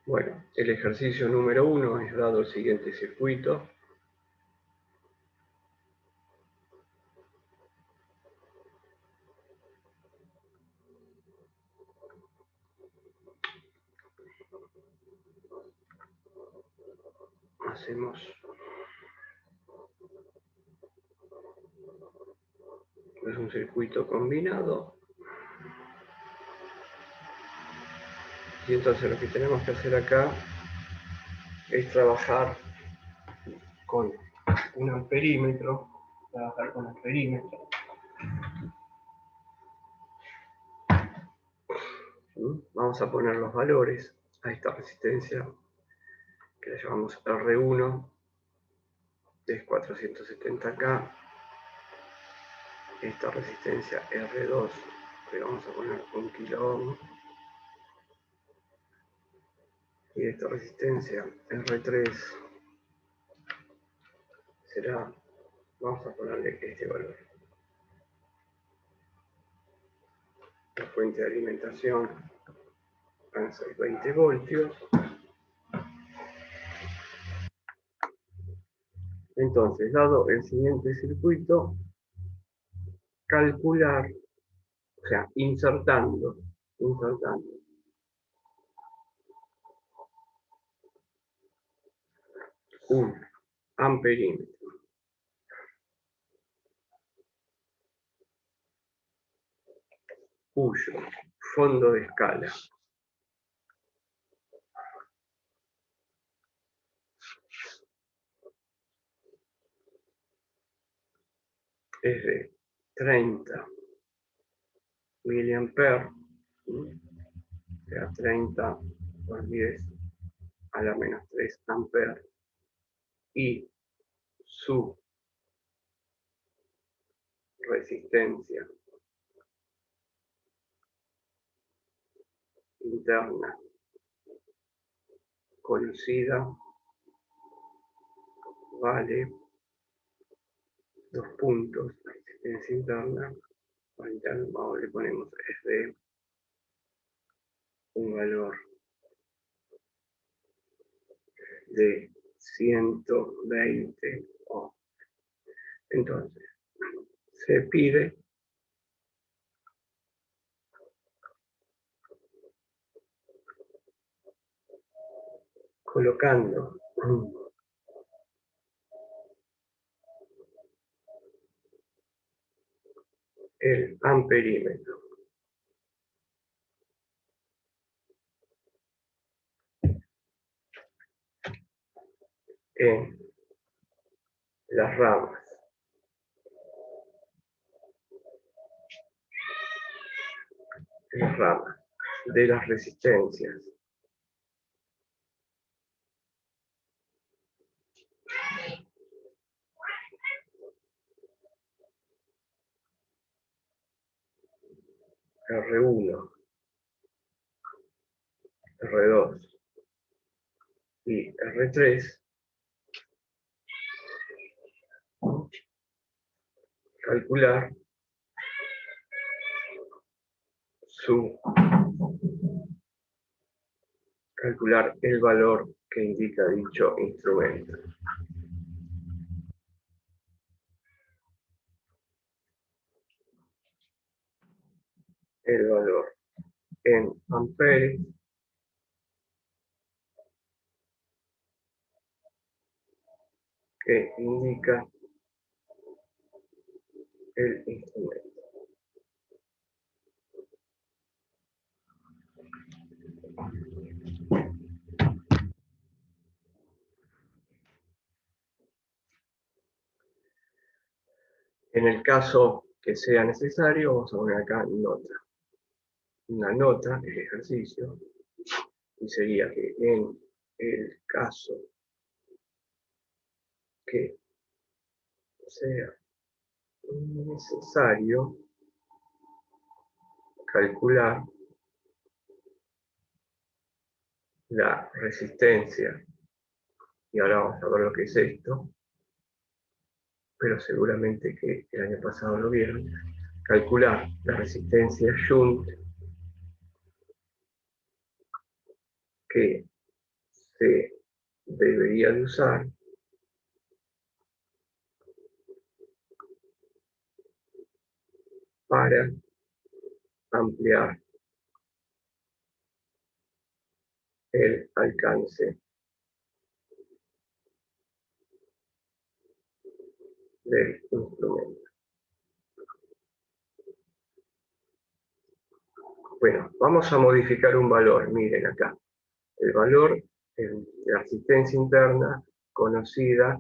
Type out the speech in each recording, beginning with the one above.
Bueno, el ejercicio número 1 es dado el siguiente circuito. Es un circuito combinado. Y entonces lo que tenemos que hacer acá es trabajar con un amperímetro. Vamos a poner los valores a esta resistencia que la llamamos R1, es 470K. Esta resistencia R2 le vamos a poner 1 kilo ohm. Y esta resistencia R3 será, vamos a ponerle este valor. La fuente de alimentación van a ser 20 voltios. Entonces, dado el siguiente circuito, calcular, o sea, insertando un amperímetro cuyo fondo de escala es de 30 miliamperes, o sea, 30 por 10 a la menos 3 amperes, y su resistencia interna conocida vale 2 puntos, la resistencia interna, le ponemos es de un valor de 120 ohm. Entonces, se pide colocando el amperímetro en las ramas de las resistencias R1, R2 y R3, calcular el valor que indica dicho instrumento. El valor en amperes que indica el instrumento. En el caso que sea necesario, vamos a poner acá una nota, el ejercicio, y sería que en el caso que sea necesario calcular la resistencia, y ahora vamos a ver lo que es esto, pero seguramente que el año pasado lo vieron, calcular la resistencia shunt que se debería de usar para ampliar el alcance del instrumento. Bueno, vamos a modificar un valor, miren acá. El valor de la asistencia interna conocida,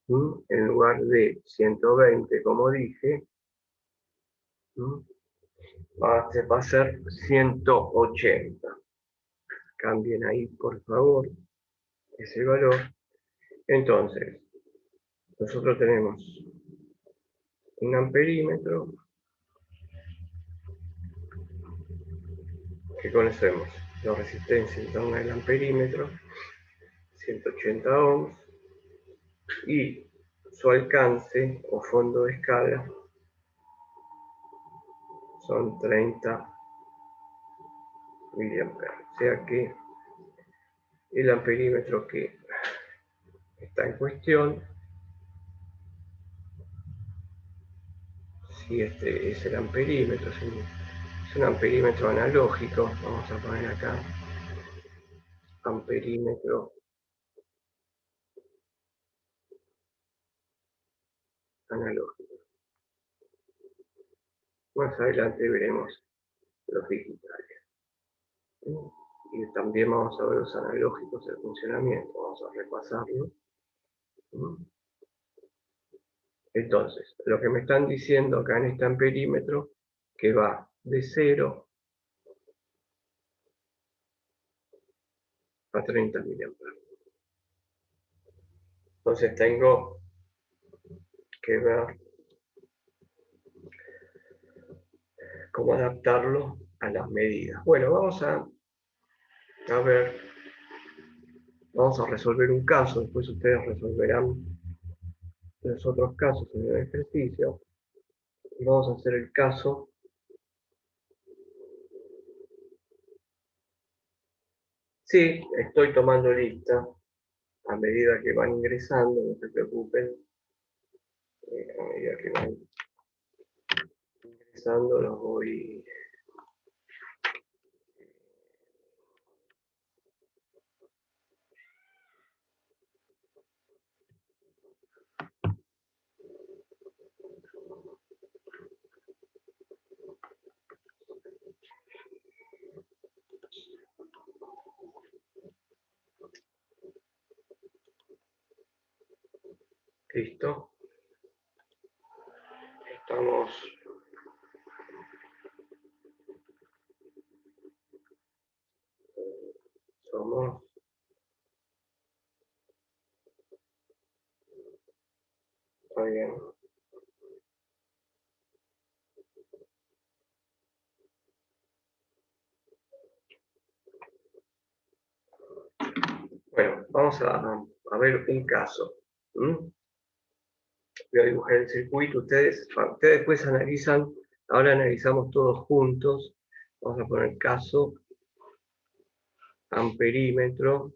en lugar de 120, como dije, va a ser 180. Cambien ahí, por favor, ese valor. Entonces, nosotros tenemos un amperímetro que conocemos, la resistencia interna del amperímetro, 180 ohms, y su alcance o fondo de escala son 30 miliamperes. O sea que el amperímetro que está en cuestión, si este es el amperímetro, es un amperímetro analógico, vamos a poner acá amperímetro analógico. Más adelante veremos los digitales. Y también vamos a ver los analógicos, el funcionamiento, vamos a repasarlo. Entonces, lo que me están diciendo acá en este amperímetro, que va de 0 a 30 miliamperes. Entonces tengo que ver cómo adaptarlo a las medidas. Bueno, vamos a ver, vamos a resolver un caso, después ustedes resolverán los otros casos en el ejercicio. Y vamos a hacer el caso sí, estoy tomando lista a medida que van ingresando, no se preocupen. A medida que van ingresando los voy. Listo. Estamos. Somos. Está bien. Bueno, vamos a ver un caso. Voy a dibujar el circuito. Ustedes después analizan. Ahora analizamos todos juntos. Vamos a poner caso, amperímetro,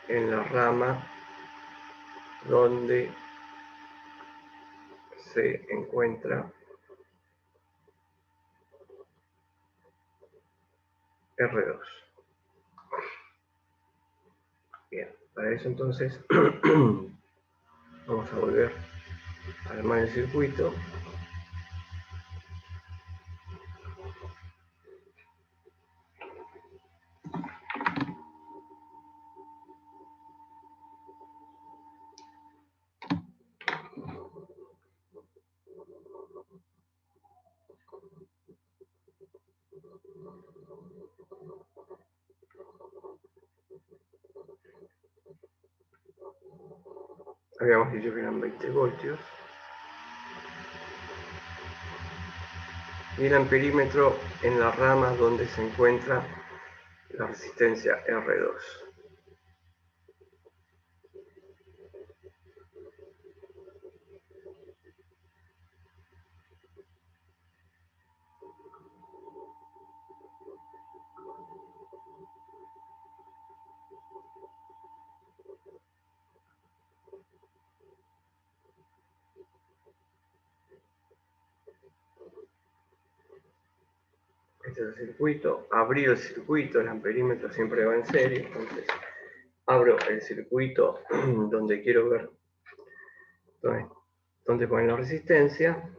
en la rama donde se encuentra R2. Bien, para eso entonces vamos a volver a armar el circuito. Habíamos dicho que eran 20 voltios. Y el amperímetro en la rama donde se encuentra la resistencia R2. Este es el circuito. Abrí el circuito, el amperímetro siempre va en serie, entonces abro el circuito donde quiero ver dónde ponen la resistencia.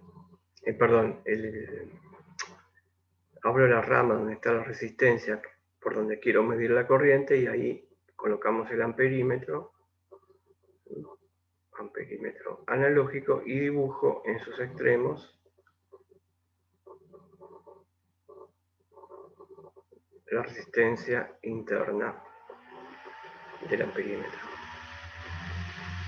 Abro la rama donde está la resistencia por donde quiero medir la corriente y ahí colocamos el amperímetro analógico y dibujo en sus extremos la resistencia interna del amperímetro.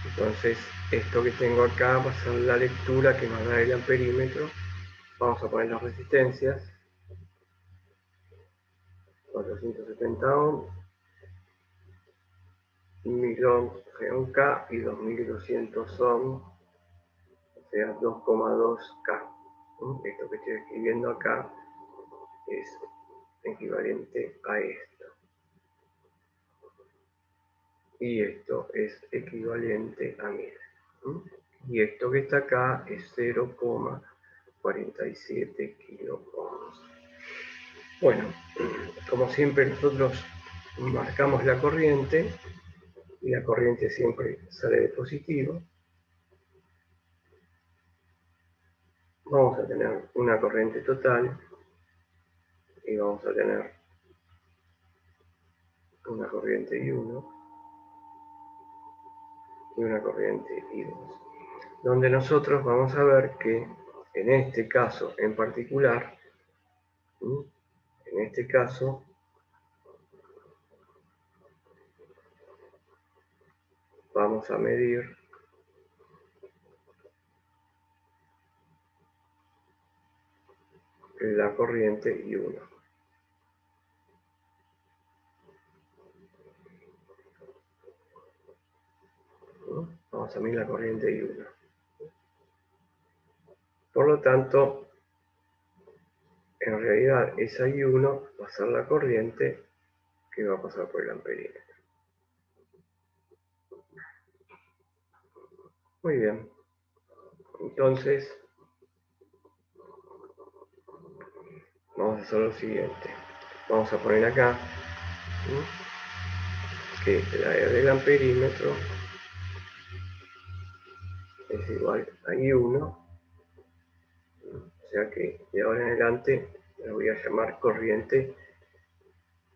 Entonces, esto que tengo acá va a ser la lectura que nos da el amperímetro. Vamos a poner las resistencias. 470 ohms, 1000 ohms según K y 2200 ohms, o sea 2,2 K. Esto que estoy escribiendo acá es equivalente a esto. Y esto es equivalente a 1000. Y esto que está acá es 0,47 kilo ohms. Bueno, como siempre nosotros marcamos la corriente y la corriente siempre sale de positivo. Vamos a tener una corriente total y vamos a tener una corriente I1 y una corriente I2, donde nosotros vamos a ver que en este caso en particular, en este caso, vamos a medir la corriente I1. Vamos a medir la corriente I1. Por lo tanto, en realidad esa I1 va a ser la corriente que va a pasar por el amperímetro. Muy bien. Entonces, vamos a hacer lo siguiente. Vamos a poner acá que la área del amperímetro es igual a I1, o sea que de ahora en adelante la voy a llamar corriente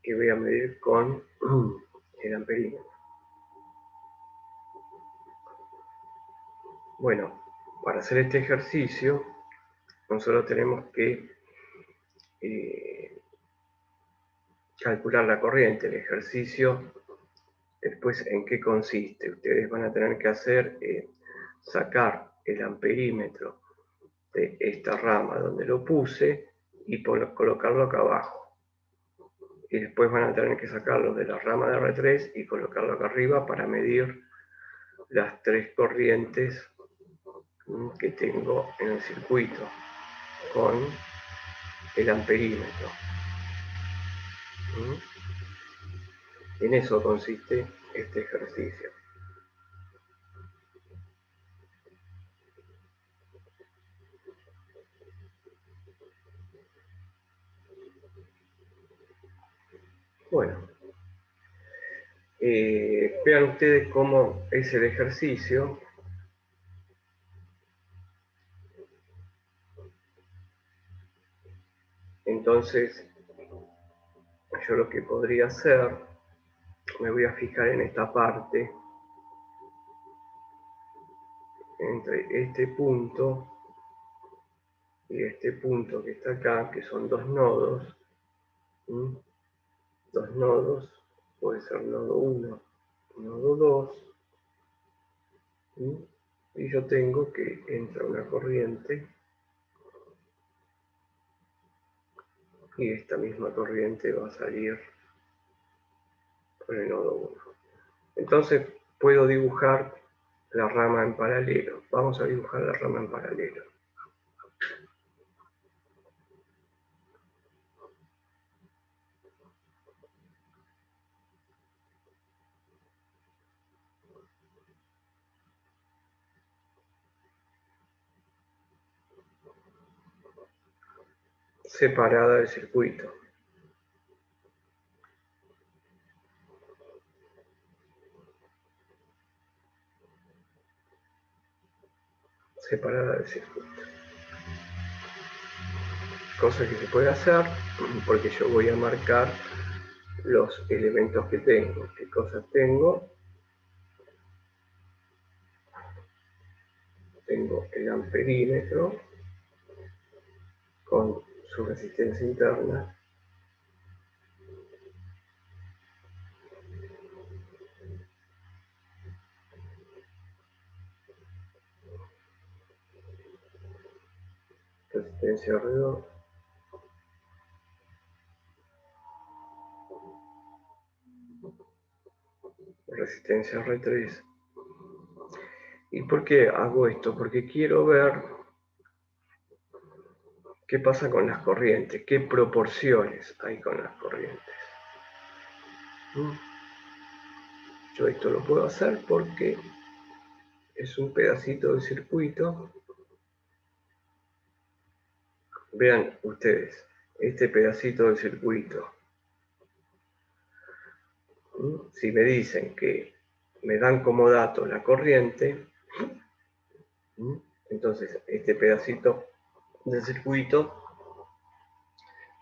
que voy a medir con el amperímetro. Bueno, para hacer este ejercicio, nosotros tenemos que calcular la corriente. El ejercicio, después, ¿en qué consiste? Ustedes van a tener que hacer sacar el amperímetro de esta rama donde lo puse y colocarlo acá abajo. Y después van a tener que sacarlo de la rama de R3 y colocarlo acá arriba para medir las tres corrientes que tengo en el circuito con el amperímetro. En eso consiste este ejercicio. Bueno, vean ustedes cómo es el ejercicio. Entonces, yo lo que podría hacer, me voy a fijar en esta parte, entre este punto y este punto que está acá, que son dos nodos. Dos nodos, puede ser nodo 1, nodo 2, y yo tengo que entra una corriente y esta misma corriente va a salir por el nodo 1. Entonces puedo dibujar la rama en paralelo. Vamos a dibujar la rama en paralelo. separada del circuito. Separada del circuito. Cosa que se puede hacer porque yo voy a marcar los elementos que tengo. ¿Qué cosas tengo? Tengo el amperímetro con su resistencia interna. Resistencia R2. Resistencia R3. ¿Y por qué hago esto? Porque quiero ver qué pasa con las corrientes, qué proporciones hay con las corrientes. Yo esto lo puedo hacer porque es un pedacito del circuito. Vean ustedes, este pedacito del circuito. Si me dicen que me dan como dato la corriente, entonces este pedacito del circuito,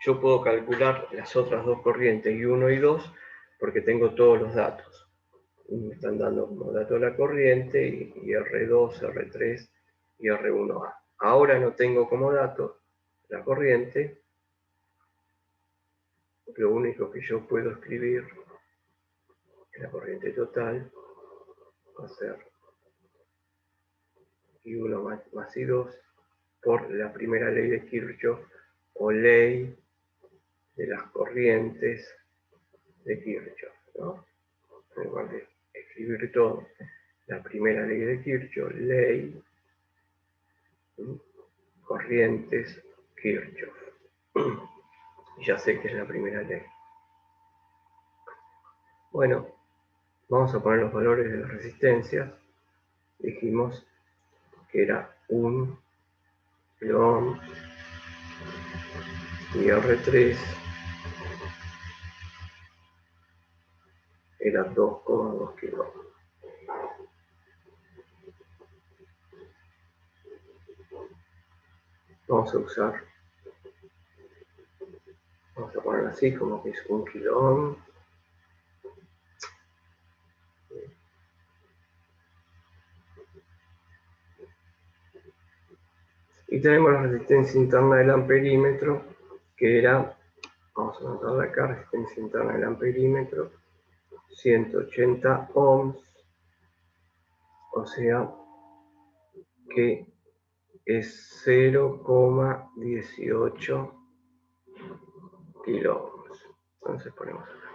yo puedo calcular las otras dos corrientes, I1 y 2, porque tengo todos los datos. Me están dando como dato la corriente y R2, R3 y R1A. Ahora no tengo como dato la corriente. Lo único que yo puedo escribir es la corriente total, va a ser I1 más I2 por la primera ley de Kirchhoff o ley de las corrientes de Kirchhoff, ¿no? En lugar de escribir todo, la primera ley de Kirchhoff, ley, corrientes, Kirchhoff. Y ya sé que es la primera ley. Bueno, vamos a poner los valores de las resistencias. Dijimos que era 1 kilo y R3 era 2,2 kilo. Vamos a usar, vamos a poner así como que es 1 kilo. Y tenemos la resistencia interna del amperímetro, que era, vamos a anotarla acá, resistencia interna del amperímetro, 180 ohms, o sea que es 0,18 kilo ohms. Entonces ponemos acá.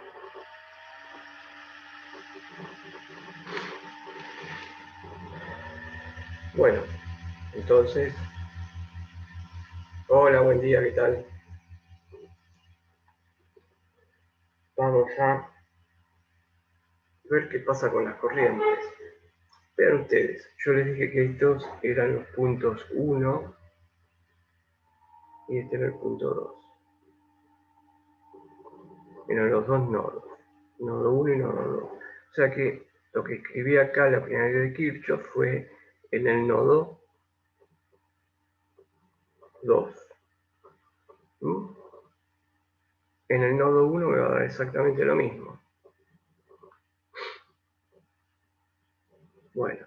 Bueno, entonces, hola, buen día, ¿qué tal? Vamos a ver qué pasa con las corrientes. Vean ustedes, yo les dije que estos eran los puntos 1 y este era el punto 2. Eran los dos nodos, nodo 1 y nodo 2. O sea que lo que escribí acá, la primera ley de Kirchhoff, fue en el nodo 2. En el nodo 1 me va a dar exactamente lo mismo. Bueno,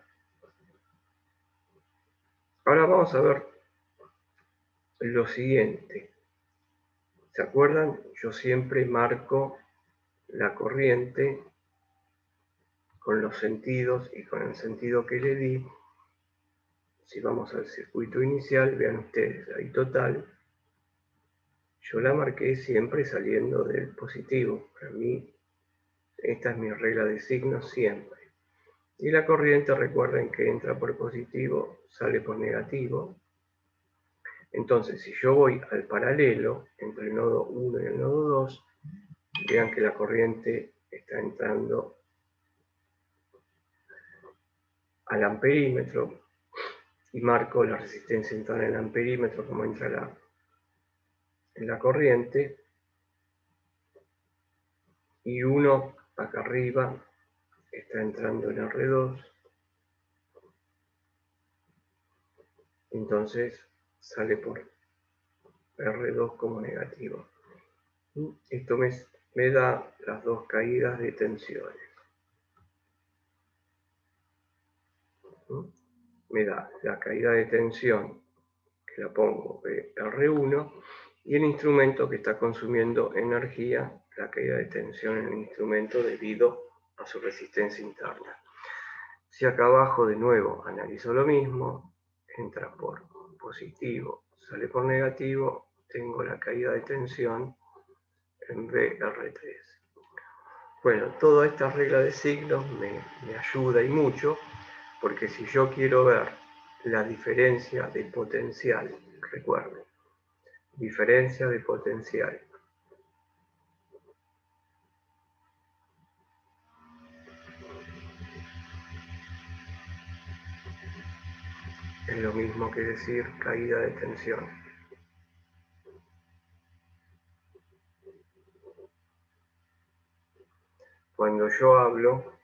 ahora vamos a ver lo siguiente. ¿Se acuerdan? Yo siempre marco la corriente con los sentidos y con el sentido que le di. Si vamos al circuito inicial, vean ustedes, ahí total, yo la marqué siempre saliendo del positivo. Para mí, esta es mi regla de signos siempre. Y la corriente, recuerden que entra por positivo, sale por negativo. Entonces, si yo voy al paralelo entre el nodo 1 y el nodo 2, vean que la corriente está entrando al amperímetro y marco la resistencia interna del amperímetro como entra en la corriente y uno acá arriba está entrando en R2, entonces sale por R2 como negativo. Esto me da las dos caídas de tensiones. Me da la caída de tensión, que la pongo R1, y el instrumento que está consumiendo energía, la caída de tensión en el instrumento debido a su resistencia interna. Si acá abajo de nuevo analizo lo mismo, entra por positivo, sale por negativo, tengo la caída de tensión en BR3. Bueno, toda esta regla de signos me ayuda y mucho, porque si yo quiero ver la diferencia de potencial, recuerden, diferencia de potencial es lo mismo que decir caída de tensión. Cuando yo hablo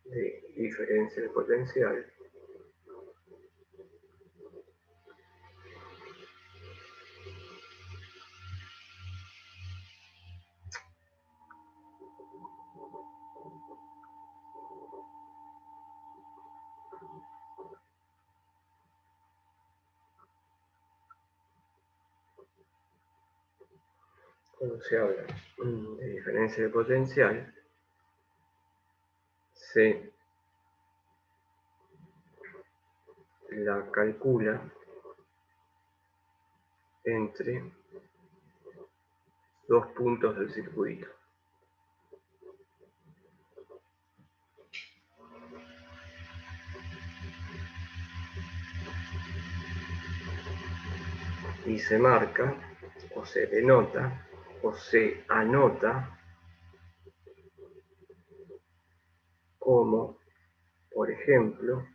de diferencia de potencial, cuando se habla de diferencia de potencial, se la calcula entre dos puntos del circuito. Y se marca, o se denota, o se anota como, por ejemplo,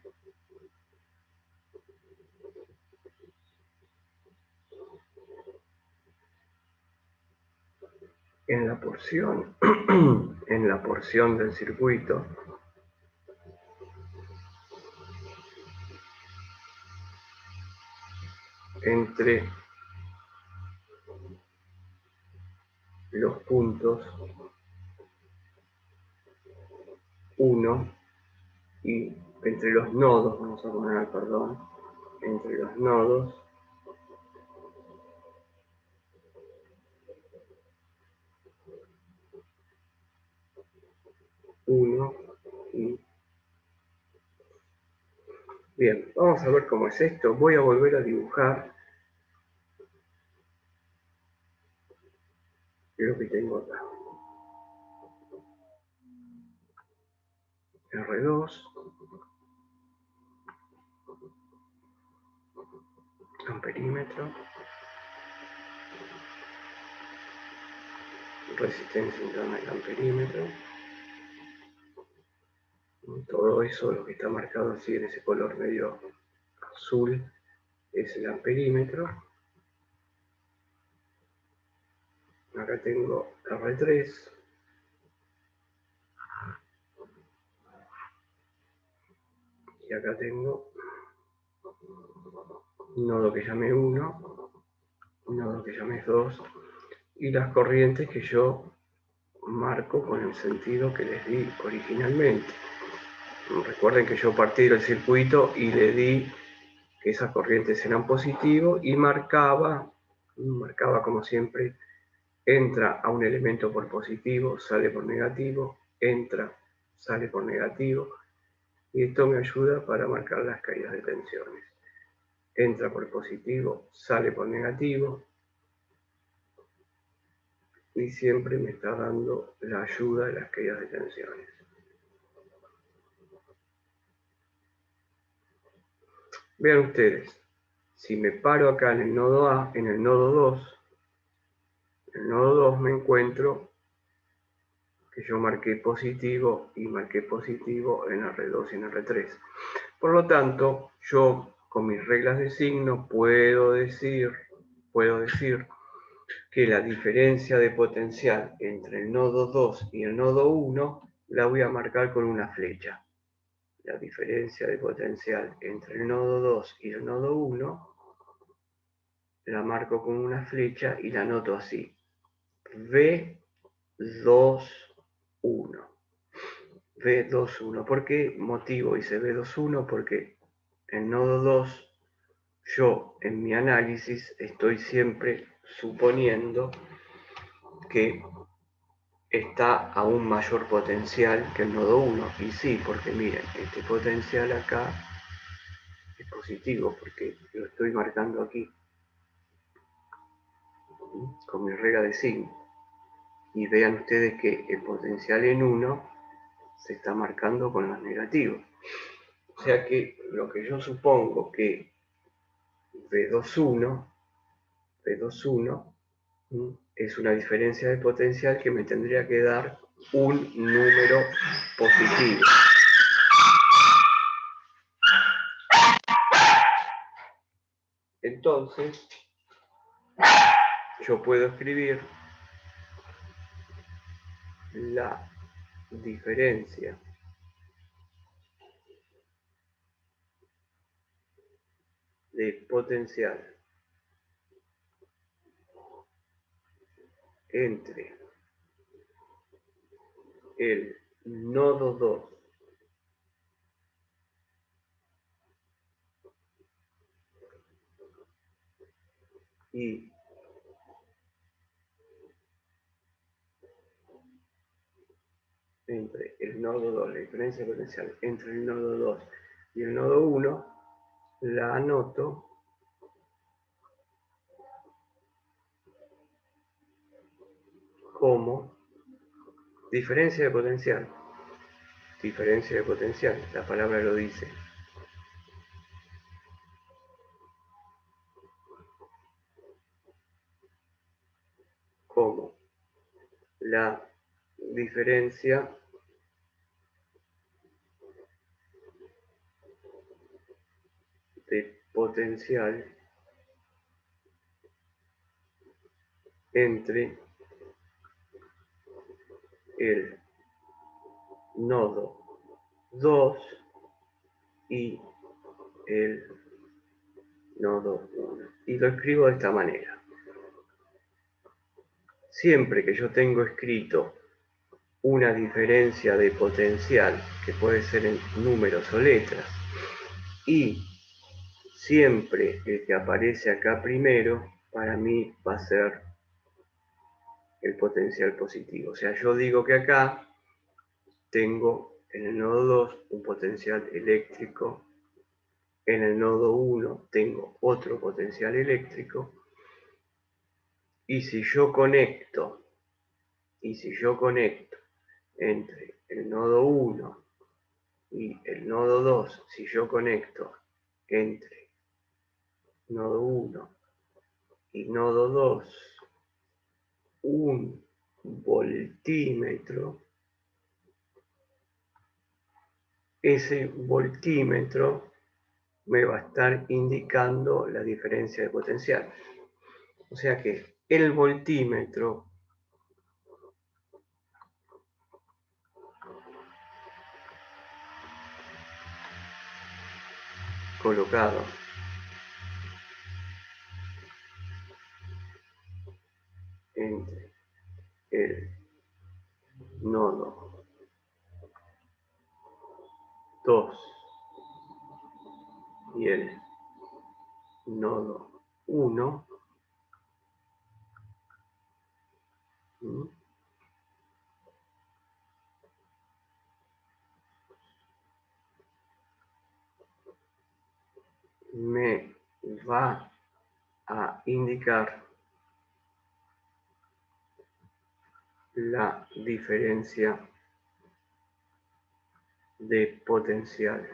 en la porción, en la porción del circuito entre los puntos 1 y entre los nodos, vamos a poner, perdón, entre los nodos 1 y... Bien, vamos a ver cómo es esto. Voy a volver a dibujar lo que tengo acá. R2, amperímetro, resistencia interna del amperímetro. Todo eso, lo que está marcado así en ese color medio azul, es el amperímetro. Acá tengo R3. Y acá tengo un nodo que llamé 1, un nodo que llamé 2, y las corrientes que yo marco con el sentido que les di originalmente. Recuerden que yo partí del circuito y le di que esas corrientes eran positivo y marcaba como siempre, entra a un elemento por positivo, sale por negativo, entra, sale por negativo, y esto me ayuda para marcar las caídas de tensiones. Entra por positivo, sale por negativo, y siempre me está dando la ayuda de las caídas de tensiones. Vean ustedes, si me paro acá en el nodo A, en el nodo 2, en el nodo 2 me encuentro que yo marqué positivo y marqué positivo en R2 y en R3. Por lo tanto, yo con mis reglas de signo puedo decir que la diferencia de potencial entre el nodo 2 y el nodo 1 la voy a marcar con una flecha. La diferencia de potencial entre el nodo 2 y el nodo 1 la marco con una flecha y la anoto así. V2, 1. V2, 1. ¿Por qué motivo hice V2, 1? Porque en nodo 2 yo en mi análisis estoy siempre suponiendo que está a un mayor potencial que el nodo 1. Y sí, porque miren, este potencial acá es positivo, porque lo estoy marcando aquí con mi regla de signo. Y vean ustedes que el potencial en 1 se está marcando con los negativos. O sea que lo que yo supongo que V21 es una diferencia de potencial que me tendría que dar un número positivo. Entonces, yo puedo escribir la diferencia de potencial entre el nodo 2 y entre el nodo 2, la diferencia potencial entre el nodo 2 y el nodo 1, la anoto como diferencia de potencial. Diferencia de potencial, la palabra lo dice. Como la diferencia de potencial entre el nodo 2 y el nodo 1. Y lo escribo de esta manera. Siempre que yo tengo escrito una diferencia de potencial, que puede ser en números o letras, y siempre el que aparece acá primero, para mí va a ser el potencial positivo. O sea, yo digo que acá tengo en el nodo 2 un potencial eléctrico, en el nodo 1 tengo otro potencial eléctrico, y si yo conecto entre el nodo 1 y el nodo 2, si yo conecto entre nodo 1 y nodo 2 un voltímetro, ese voltímetro me va a estar indicando la diferencia de potencial. O sea que el voltímetro colocado entre el nodo 2 y el nodo 1 me va a indicar la diferencia de potencial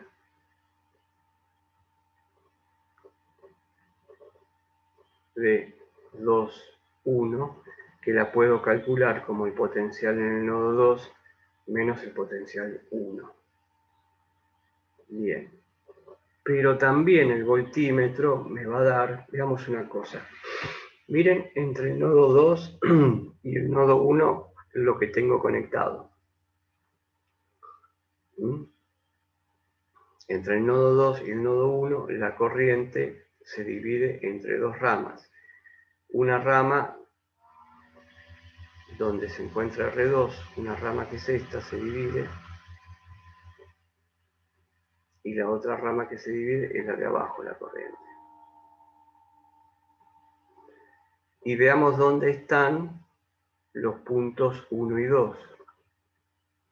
de 2, 1, que la puedo calcular como el potencial en el nodo 2 menos el potencial 1. Bien. Pero también el voltímetro me va a dar, veamos una cosa. Miren, entre el nodo 2 y el nodo 1 lo que tengo conectado. Entre el nodo 2 y el nodo 1 la corriente se divide entre dos ramas. Una rama donde se encuentra R2, una rama que es esta, se divide, y la otra rama que se divide es la de abajo, la corriente. Y veamos dónde están los puntos 1 y 2.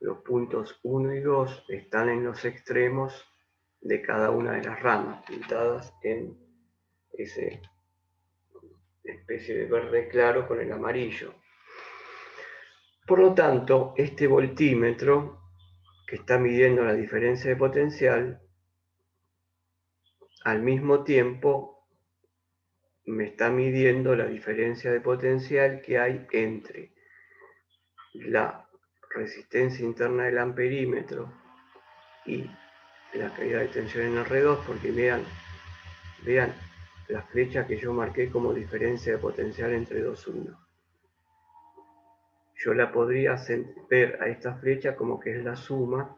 Los puntos 1 y 2 están en los extremos de cada una de las ramas, pintadas en esa especie de verde claro con el amarillo. Por lo tanto, este voltímetro, que está midiendo la diferencia de potencial, al mismo tiempo me está midiendo la diferencia de potencial que hay entre la resistencia interna del amperímetro y la caída de tensión en R2, porque vean la flecha que yo marqué como diferencia de potencial entre 2,1. Yo la podría ver a esta flecha como que es la suma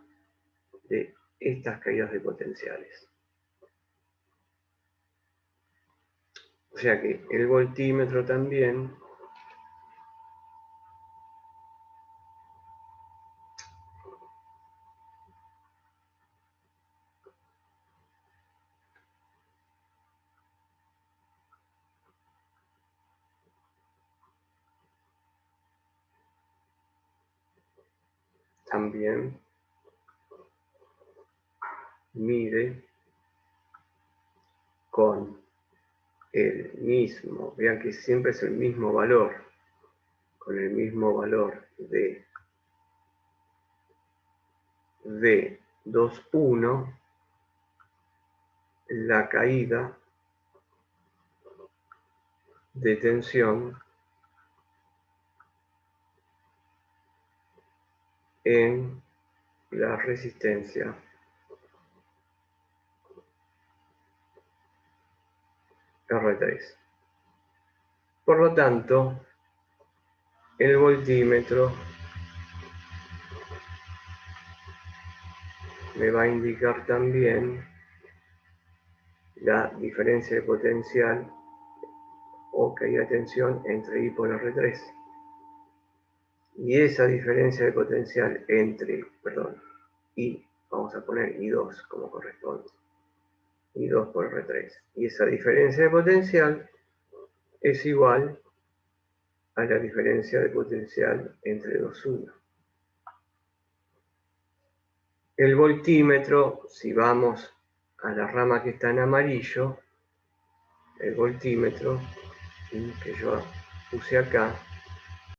de estas caídas de potenciales. O sea que el voltímetro también mide con el mismo, vean que siempre es el mismo valor, con el mismo valor de V2,1, la caída de tensión en la resistencia R3. Por lo tanto, el voltímetro me va a indicar también la diferencia de potencial o caída de tensión entre I por R3. Y esa diferencia de potencial entre, I, vamos a poner I2 como corresponde, I2 por R3. Y esa diferencia de potencial es igual a la diferencia de potencial entre 2,1. El voltímetro, si vamos a la rama que está en amarillo, el voltímetro que yo puse acá,